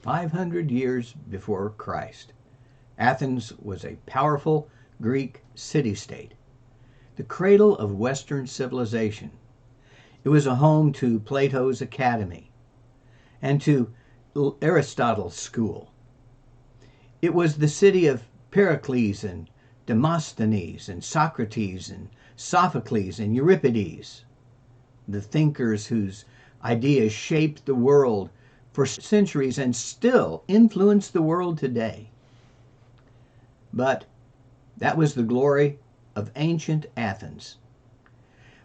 500 years before Christ, Athens was a powerful Greek city-state, the cradle of Western civilization. It was a home to Plato's Academy and to Aristotle's school. It was the city of Pericles and Demosthenes and Socrates and Sophocles and Euripides, the thinkers whose ideas shaped the world for centuries and still influence the world today. But that was the glory of ancient Athens.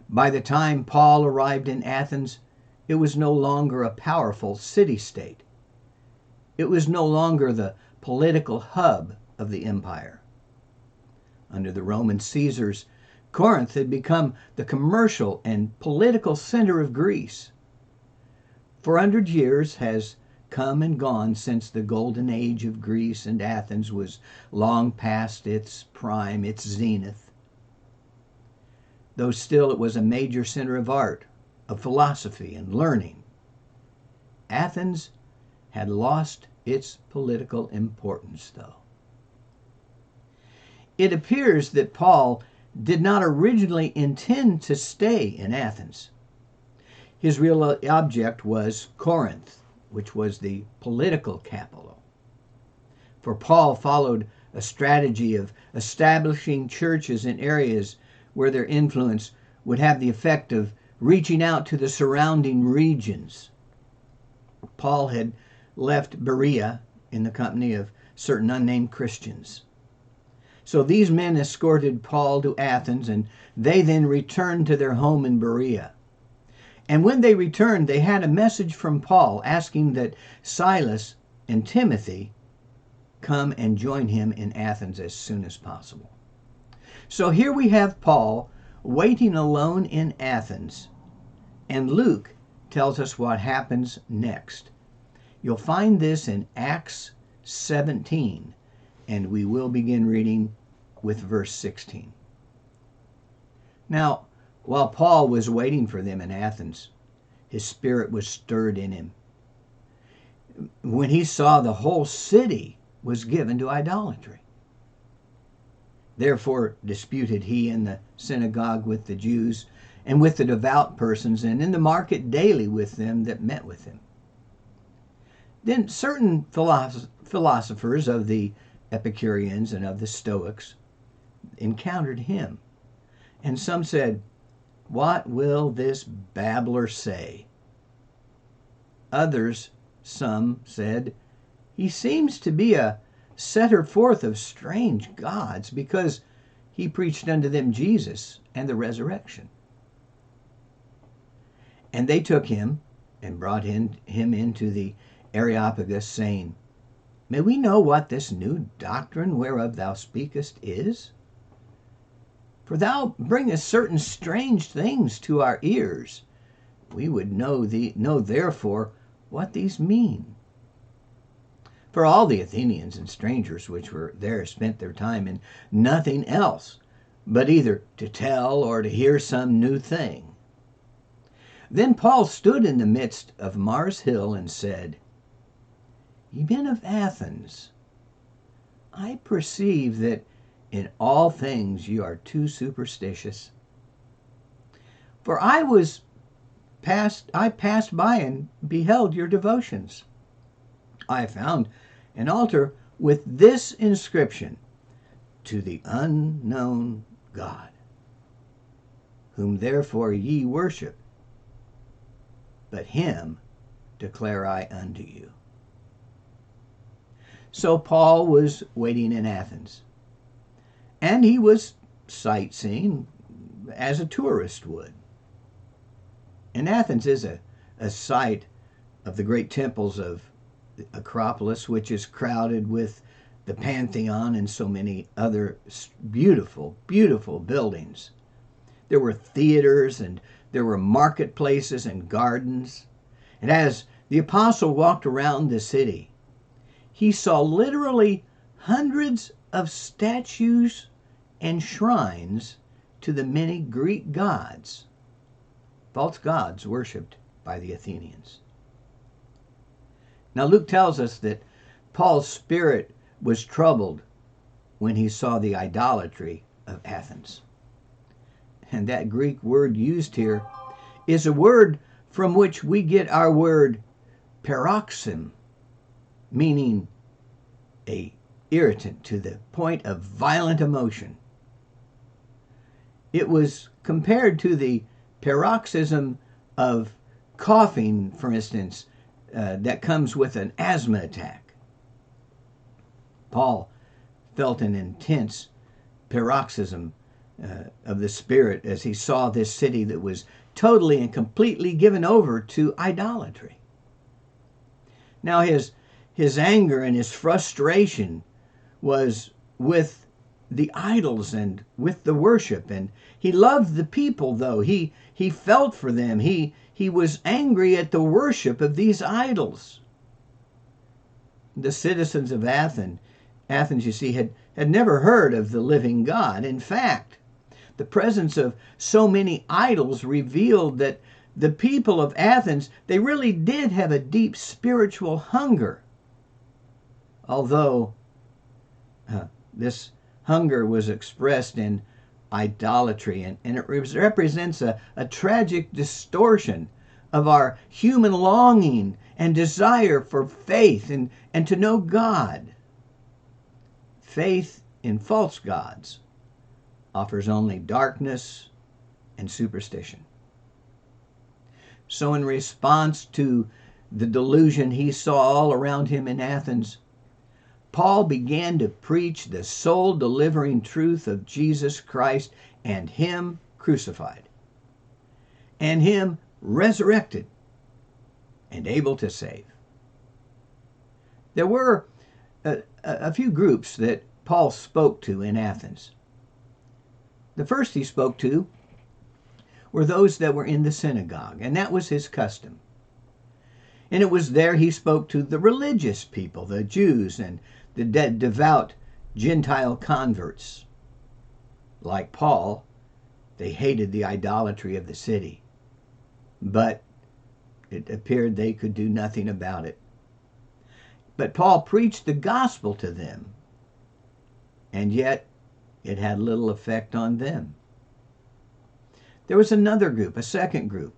By the time Paul arrived in Athens, it was no longer a powerful city-state. It was no longer the political hub of the empire. Under the Roman Caesars, Corinth had become the commercial and political center of Greece. 400 years has come and gone since the golden age of Greece, and Athens was long past its prime, its zenith. Though still it was a major center of art, of philosophy, and learning, Athens had lost its political importance, though. It appears that Paul did not originally intend to stay in Athens. His real object was Corinth, which was the political capital. For Paul followed a strategy of establishing churches in areas where their influence would have the effect of reaching out to the surrounding regions. Paul had left Berea in the company of certain unnamed Christians. So these men escorted Paul to Athens, and they then returned to their home in Berea. And when they returned, they had a message from Paul asking that Silas and Timothy come and join him in Athens as soon as possible. So here we have Paul waiting alone in Athens, and Luke tells us what happens next. You'll find this in Acts 17, and we will begin reading with verse 16. Now, while Paul was waiting for them in Athens, his spirit was stirred in him when he saw the whole city was given to idolatry. Therefore disputed he in the synagogue with the Jews and with the devout persons, and in the market daily with them that met with him. Then certain philosophers of the Epicureans and of the Stoics encountered him, and some said, "What will this babbler say?" Others, some said, "He seems to be a setter forth of strange gods, because he preached unto them Jesus and the resurrection." And they took him and brought him into the Areopagus, saying, "May we know what this new doctrine whereof thou speakest is? For thou bringest certain strange things to our ears. We would know therefore what these mean." For all the Athenians and strangers which were there spent their time in nothing else, but either to tell or to hear some new thing. Then Paul stood in the midst of Mars Hill and said, "Ye men of Athens, I perceive that in all things you are too superstitious. For I passed by and beheld your devotions. I found an altar with this inscription, to the unknown God, whom therefore ye worship, but him declare I unto you." So Paul was waiting in Athens, and he was sightseeing as a tourist would. And Athens is a site of the great temples of the Acropolis, which is crowded with the Pantheon and so many other beautiful, beautiful buildings. There were theaters, and there were marketplaces and gardens. And as the apostle walked around the city, he saw literally hundreds of statues and shrines to the many Greek gods, false gods worshipped by the Athenians. Now, Luke tells us that Paul's spirit was troubled when he saw the idolatry of Athens. And that Greek word used here is a word from which we get our word paroxysm, meaning a irritant to the point of violent emotion. It was compared to the paroxysm of coughing, for instance, that comes with an asthma attack. Paul felt an intense paroxysm of the Spirit as he saw this city that was totally and completely given over to idolatry. Now his anger and his frustration was with the idols and with the worship, and he loved the people, though. He felt for them. He was angry at the worship of these idols. The citizens of Athens, you see, had never heard of the living God. In fact, the presence of so many idols revealed that the people of Athens, they really did have a deep spiritual hunger. Although this hunger was expressed in idolatry, and it represents a tragic distortion of our human longing and desire for faith and to know God. Faith in false gods offers only darkness and superstition. So in response to the delusion he saw all around him in Athens, Paul began to preach the soul-delivering truth of Jesus Christ and Him crucified, and Him resurrected and able to save. There were a few groups that Paul spoke to in Athens. The first he spoke to were those that were in the synagogue, and that was his custom. And it was there he spoke to the religious people, the Jews and the devout Gentile converts. Like Paul, they hated the idolatry of the city, but it appeared they could do nothing about it. But Paul preached the gospel to them, and yet it had little effect on them. There was another group, a second group.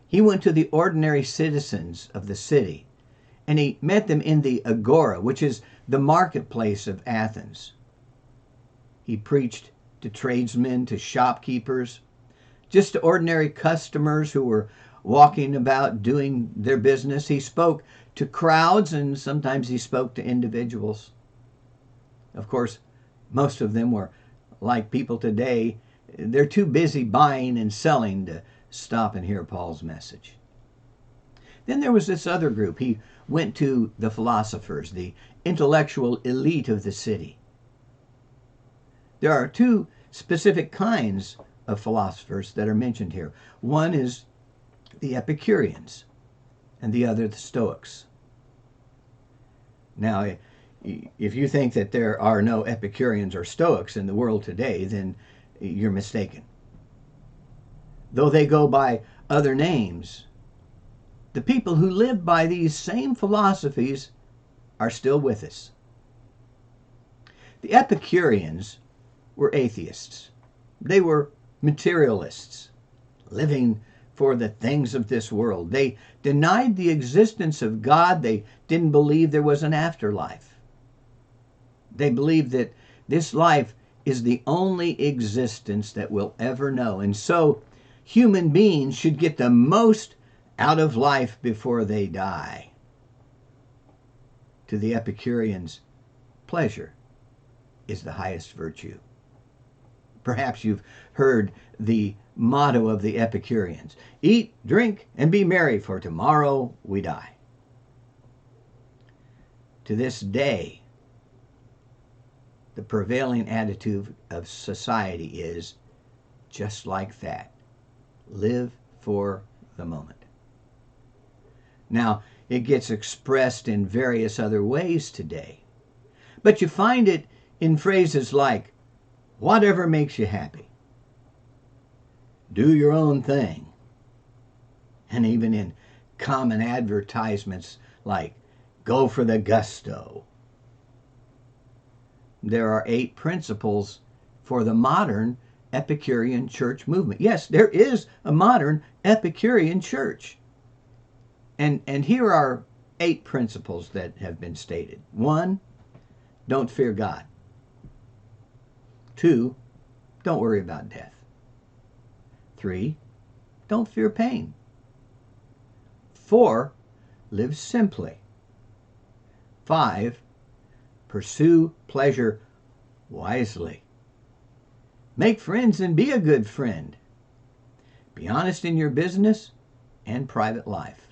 He went to the ordinary citizens of the city, and he met them in the agora, which is the marketplace of Athens. He preached to tradesmen, to shopkeepers, just to ordinary customers who were walking about doing their business. He spoke to crowds, and sometimes he spoke to individuals. Of course, most of them were like people today. They're too busy buying and selling to stop and hear Paul's message. Then there was this other group. He went to the philosophers, the intellectual elite of the city. There are two specific kinds of philosophers that are mentioned here. One is the Epicureans, and the other the Stoics. Now, if you think that there are no Epicureans or Stoics in the world today, then you're mistaken. Though they go by other names, the people who live by these same philosophies are still with us. The Epicureans were atheists. They were materialists, living for the things of this world. They denied the existence of God. They didn't believe there was an afterlife. They believed that this life is the only existence that we'll ever know. And so human beings should get the most out of life before they die. To the Epicureans, pleasure is the highest virtue. Perhaps you've heard the motto of the Epicureans: eat, drink, and be merry, for tomorrow we die. To this day, the prevailing attitude of society is just like that. Live for the moment. Now, it gets expressed in various other ways today, but you find it in phrases like, whatever makes you happy, do your own thing, and even in common advertisements like go for the gusto. There are 8 principles for the modern Epicurean church movement. Yes, there is a modern Epicurean church. And here are 8 principles that have been stated. 1, don't fear God. 2, don't worry about death. 3, don't fear pain. 4, live simply. 5, pursue pleasure wisely. Make friends and be a good friend. Be honest in your business and private life.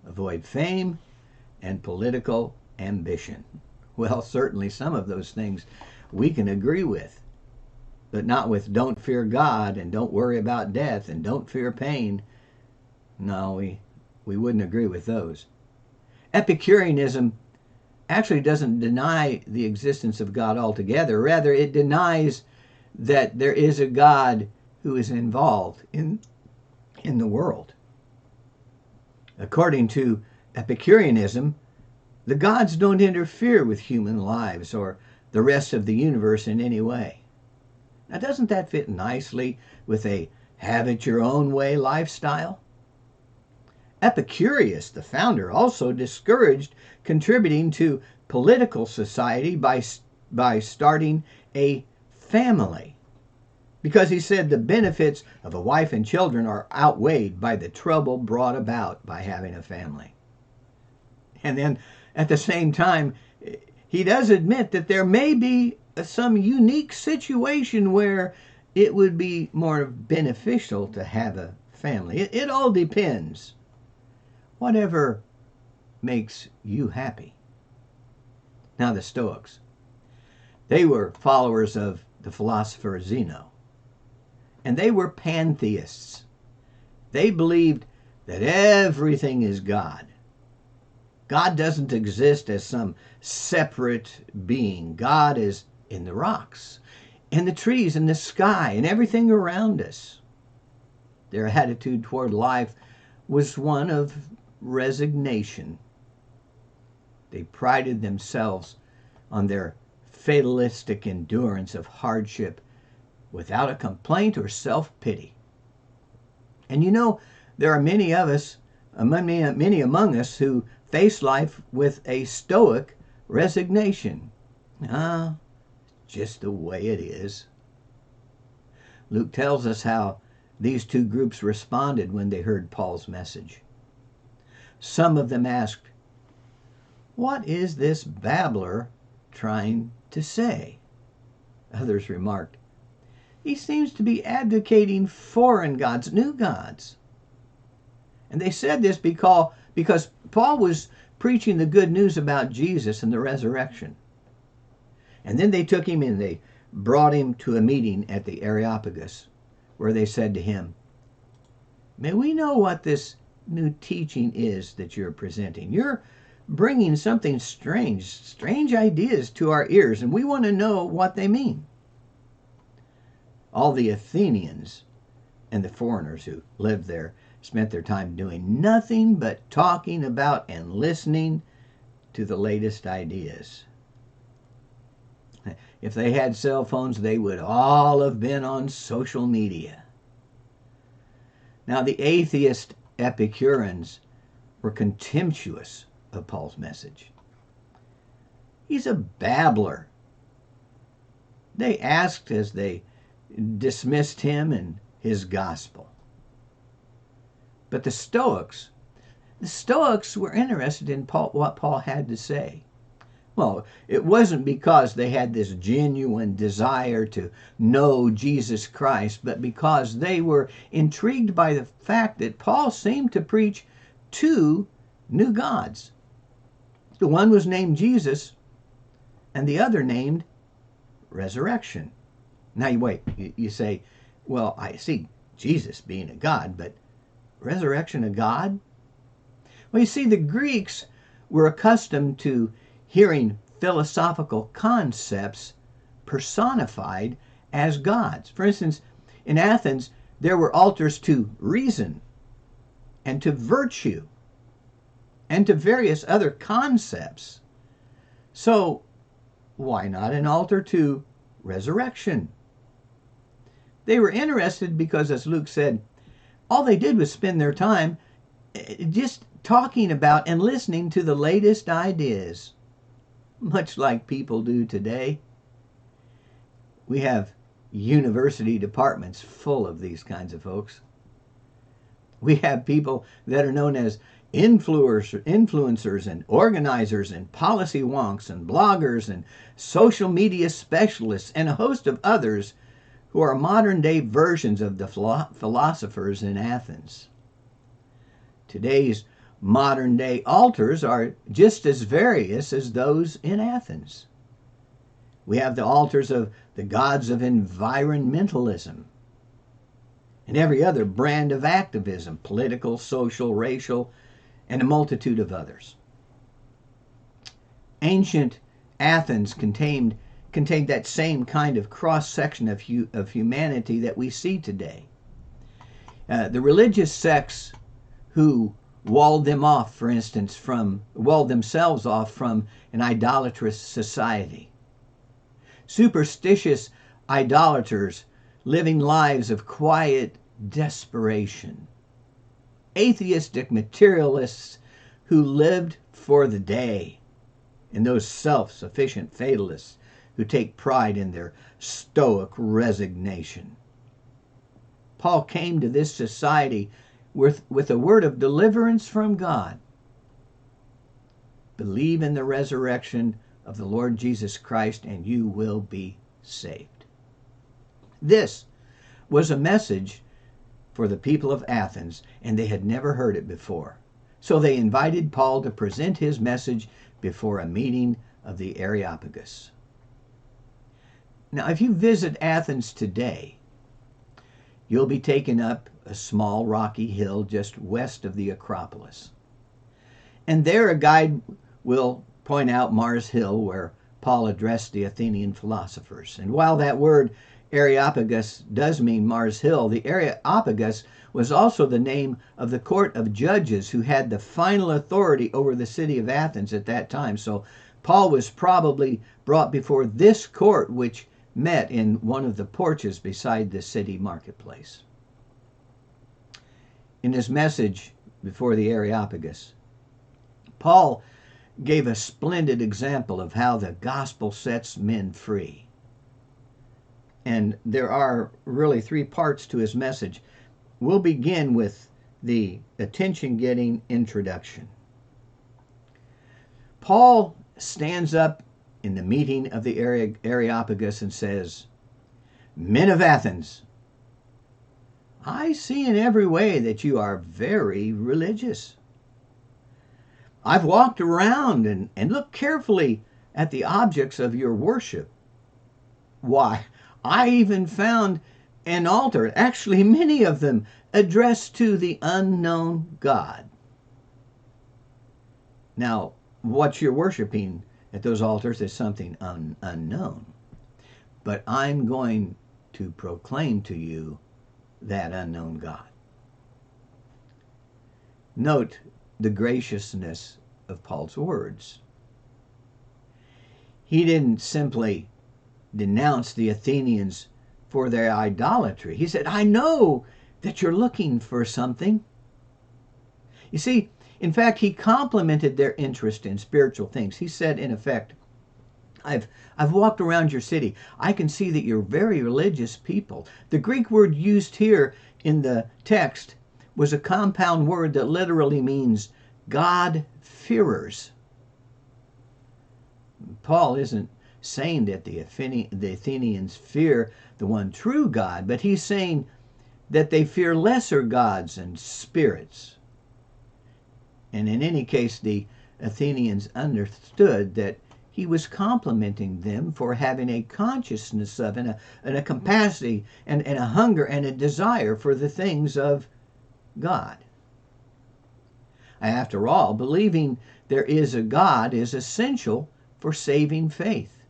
Avoid fame and political ambition. Well, certainly some of those things we can agree with, but not with don't fear God and don't worry about death and don't fear pain. No, we wouldn't agree with those. Epicureanism actually doesn't deny the existence of God altogether. Rather, it denies that there is a God who is involved in the world. According to Epicureanism, the gods don't interfere with human lives or the rest of the universe in any way. Now, doesn't that fit nicely with a have-it-your-own-way lifestyle? Epicurus, the founder, also discouraged contributing to political society by starting a family, because he said the benefits of a wife and children are outweighed by the trouble brought about by having a family. And then at the same time, he does admit that there may be some unique situation where it would be more beneficial to have a family. It all depends. Whatever makes you happy. Now, the Stoics, they were followers of the philosopher Zeno, and they were pantheists. They believed that everything is God. God doesn't exist as some separate being. God is in the rocks, in the trees, in the sky, and everything around us. Their attitude toward life was one of resignation. They prided themselves on their fatalistic endurance of hardship without a complaint or self-pity. And you know, there are many of us, many among us, who face life with a stoic resignation. Just the way it is. Luke tells us how these 2 groups responded when they heard Paul's message. Some of them asked, "What is this babbler trying to say?" Others remarked, "He seems to be advocating foreign gods, new gods." And they said this because Paul was preaching the good news about Jesus and the resurrection. And then they took him and they brought him to a meeting at the Areopagus, where they said to him, "May we know what this new teaching is that you're presenting? You're bringing something strange ideas to our ears, and we want to know what they mean." All the Athenians and the foreigners who lived there spent their time doing nothing but talking about and listening to the latest ideas. If they had cell phones, they would all have been on social media. Now, the atheist Epicureans were contemptuous of Paul's message. "He's a babbler," they asked as they dismissed him and his gospel. But the Stoics were interested in what Paul had to say. Well, it wasn't because they had this genuine desire to know Jesus Christ, but because they were intrigued by the fact that Paul seemed to preach 2 new gods. The one was named Jesus, and the other named resurrection. Now, you say, well, I see Jesus being a god, but resurrection a god? Well, you see, the Greeks were accustomed to hearing philosophical concepts personified as gods. For instance, in Athens, there were altars to reason and to virtue and to various other concepts. So, why not an altar to resurrection? They were interested because, as Luke said, all they did was spend their time just talking about and listening to the latest ideas, much like people do today. We have university departments full of these kinds of folks. We have people that are known as influencers and organizers and policy wonks and bloggers and social media specialists and a host of others who are modern-day versions of the philosophers in Athens. Today's modern-day altars are just as various as those in Athens. We have the altars of the gods of environmentalism and every other brand of activism, political, social, racial, and a multitude of others. Ancient Athens contained that same kind of cross-section of humanity that we see today. The religious sects who walled themselves off from an idolatrous society. Superstitious idolaters living lives of quiet desperation. Atheistic materialists who lived for the day. And those self-sufficient fatalists who take pride in their stoic resignation. Paul came to this society with a word of deliverance from God. Believe in the resurrection of the Lord Jesus Christ and you will be saved. This was a message for the people of Athens, and they had never heard it before. So they invited Paul to present his message before a meeting of the Areopagus. Now, if you visit Athens today, you'll be taken up a small rocky hill just west of the Acropolis. And there a guide will point out Mars Hill, where Paul addressed the Athenian philosophers. And while that word Areopagus does mean Mars Hill, the Areopagus was also the name of the court of judges who had the final authority over the city of Athens at that time. So Paul was probably brought before this court, which met in one of the porches beside the city marketplace. In his message before the Areopagus, Paul gave a splendid example of how the gospel sets men free. And there are really three parts to his message. We'll begin with the attention-getting introduction. Paul stands up in the meeting of the Areopagus and says, "Men of Athens, I see in every way that you are very religious. I've walked around and looked carefully at the objects of your worship. Why, I even found an altar, actually many of them, addressed to the unknown God." Now, what you're worshiping at those altars is something unknown. But I'm going to proclaim to you that unknown God. Note the graciousness of Paul's words. He didn't simply denounce the Athenians for their idolatry. He said, "I know that you're looking for something." You see, in fact, he complimented their interest in spiritual things. He said, in effect, I've walked around your city. I can see that you're very religious people. The Greek word used here in the text was a compound word that literally means God-fearers. Paul isn't saying that the Athenians fear the one true God, but he's saying that they fear lesser gods and spirits. And in any case, the Athenians understood that he was complimenting them for having a consciousness of and a capacity and a hunger and a desire for the things of God. After all, believing there is a God is essential for saving faith.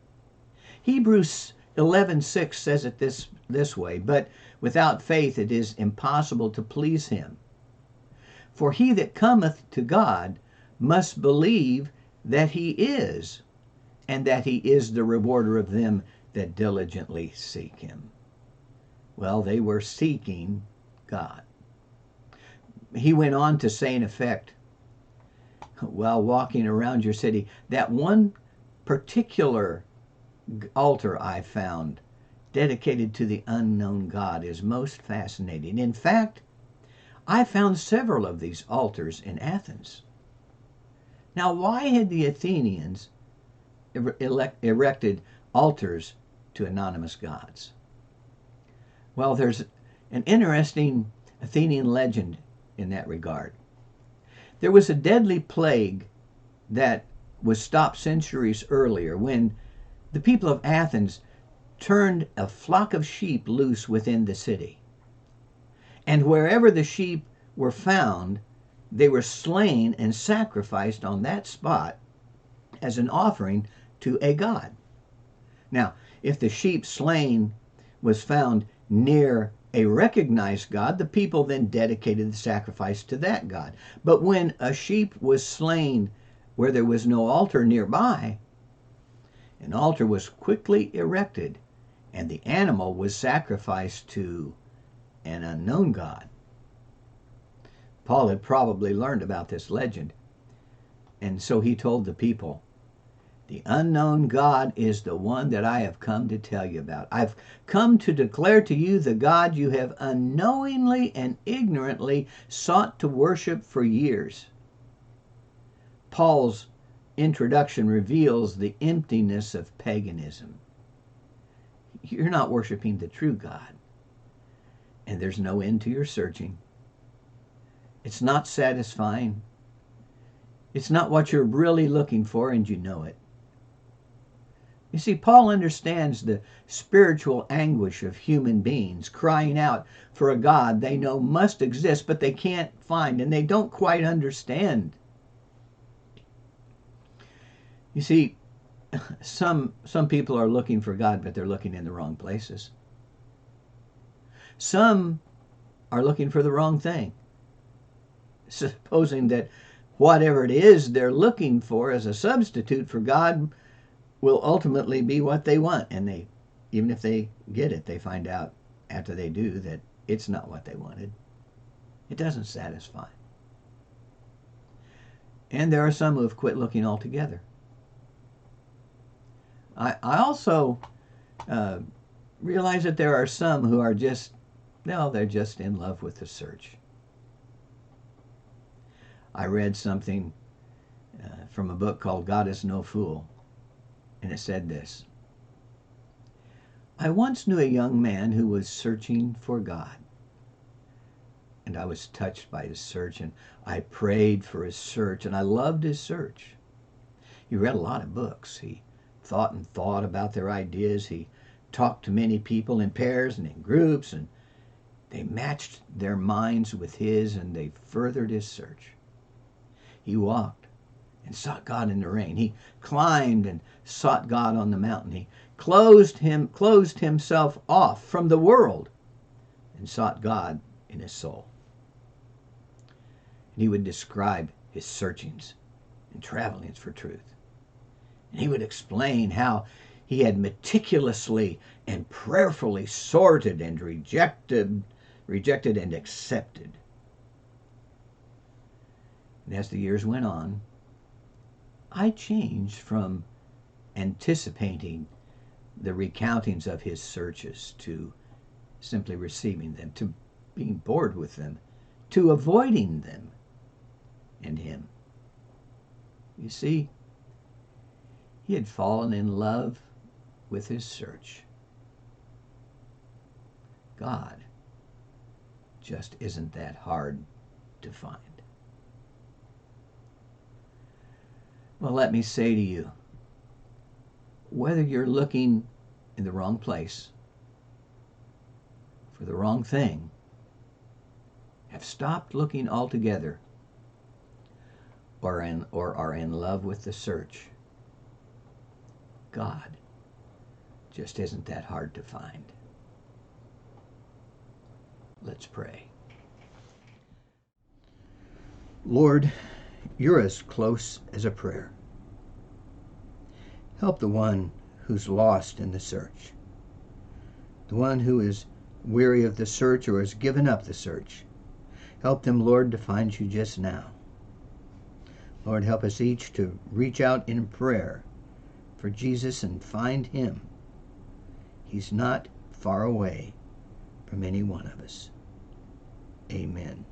Hebrews 11:6 says it this way, "But without faith it is impossible to please him. For he that cometh to God must believe that he is, and that he is the rewarder of them that diligently seek him. Well, they were seeking God. He went on to say, in effect, while walking around your city, that one particular altar I found dedicated to the unknown God is most fascinating. In fact, I found several of these altars in Athens. Now, why had the Athenians erected altars to anonymous gods? Well, there's an interesting Athenian legend in that regard. There was a deadly plague that was stopped centuries earlier when the people of Athens turned a flock of sheep loose within the city. And wherever the sheep were found, they were slain and sacrificed on that spot as an offering to a god. Now, if the sheep slain was found near a recognized god, the people then dedicated the sacrifice to that god. But when a sheep was slain where there was no altar nearby, an altar was quickly erected and the animal was sacrificed to an unknown god. Paul had probably learned about this legend, and so he told the people, "The unknown God is the one that I have come to tell you about. I've come to declare to you the God you have unknowingly and ignorantly sought to worship for years." Paul's introduction reveals the emptiness of paganism. You're not worshiping the true God, and there's no end to your searching. It's not satisfying. It's not what you're really looking for, and you know it. You see, Paul understands the spiritual anguish of human beings crying out for a God they know must exist, but they can't find, and they don't quite understand. You see, some people are looking for God, but they're looking in the wrong places. Some are looking for the wrong thing, supposing that whatever it is they're looking for as a substitute for God will ultimately be what they want. And even if they get it, they find out after they do that it's not what they wanted. It doesn't satisfy. And there are some who have quit looking altogether. I also realize that there are some who are they're just in love with the search. I read something from a book called God is No Fool, and it said this: "I once knew a young man who was searching for God, and I was touched by his search, and I prayed for his search, and I loved his search. He read a lot of books. He thought about their ideas. He talked to many people in pairs and in groups, and they matched their minds with his, and they furthered his search. He walked and sought God in the rain. He climbed and sought God on the mountain. He closed himself off from the world and sought God in his soul." And he would describe his searchings and travelings for truth. And he would explain how he had meticulously and prayerfully sorted and rejected and accepted. And as the years went on, I changed from anticipating the recountings of his searches to simply receiving them, to being bored with them, to avoiding them and him. You see, he had fallen in love with his search. God just isn't that hard to find. Well, let me say to you, whether you're looking in the wrong place, for the wrong thing, have stopped looking altogether, or are in love with the search, God just isn't that hard to find. Let's pray. Lord, You're as close as a prayer. Help the one who's lost in the search, the one who is weary of the search or has given up the search. Help them, Lord, to find you just now. Lord, help us each to reach out in prayer for Jesus and find him. He's not far away from any one of us. Amen.